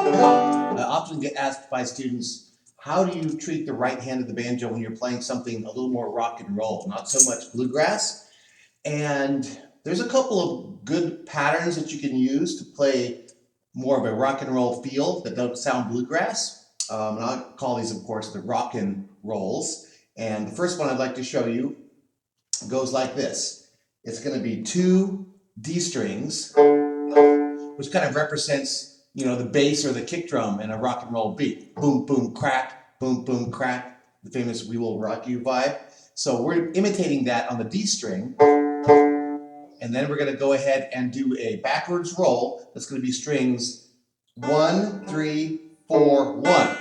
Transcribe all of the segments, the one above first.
I often get asked by students, how do you treat the right hand of the banjo when you're playing something a little more rock and roll, not so much bluegrass? And there's a couple of good patterns that you can use to play more of a rock and roll feel that don't sound bluegrass. And I call these, of course, the Rockin Rolls. And the first one I'd like to show you goes like this. It's going to be 2 D strings, which kind of represents, the bass or the kick drum in a rock and roll beat. Boom, boom, crack, the famous "We Will Rock You" vibe. So we're imitating that on the D string. And then we're going to go ahead and do a backwards roll. That's going to be strings 1, 3, 4, 1.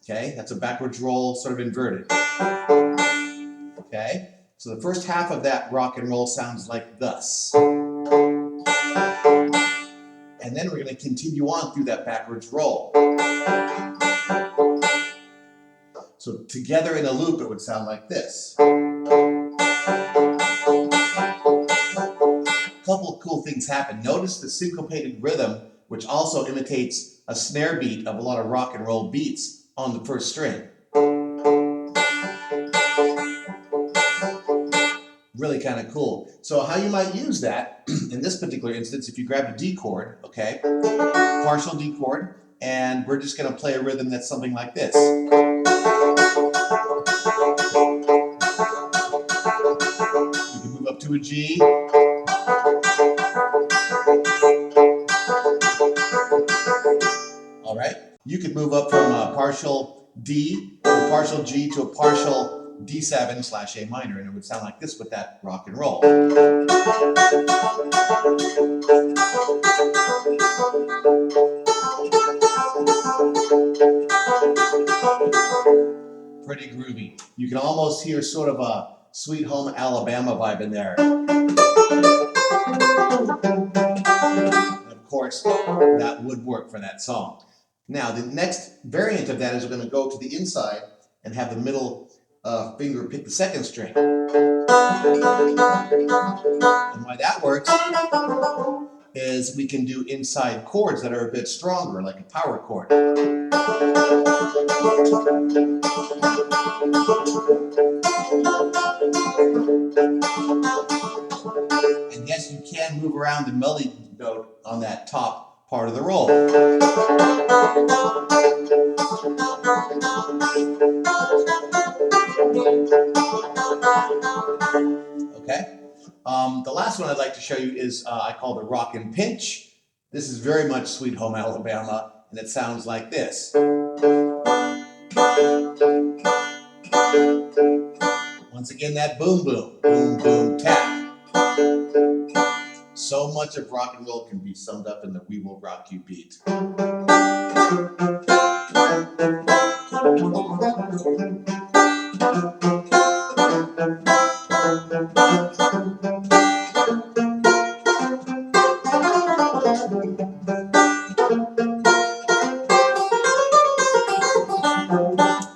Okay, that's a backwards roll, sort of inverted. Okay, so the first half of that rock and roll sounds like thus. And then we're going to continue on through that backwards roll. So together in a loop, it would sound like this. A couple of cool things happen. Notice the syncopated rhythm, which also imitates a snare beat of a lot of rock and roll beats on the first string. Really kind of cool. So how you might use that, in this particular instance, if you grab a D chord, okay, partial D chord, and we're just going to play a rhythm that's something like this. You can move up to a G. All right. You could move up from a partial D to a partial G to a partial D7/A minor, and it would sound like this with that rock and roll. Pretty groovy. You can almost hear sort of a Sweet Home Alabama vibe in there. And of course, that would work for that song. Now, the next variant of that is we're going to go to the inside and have the middle finger pick the second string. And why that works is we can do inside chords that are a bit stronger, like a power chord. And yes, you can move around the melody note on that top part of the roll. Okay. The last one I'd like to show you is I call the Rockin' Pinch. This is very much Sweet Home Alabama, and it sounds like this. Once again, that boom boom, boom boom tap. So much of rock and roll can be summed up in the "We Will Rock You" beat.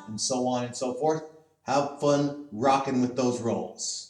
And so on and so forth. Have fun rocking with those rolls.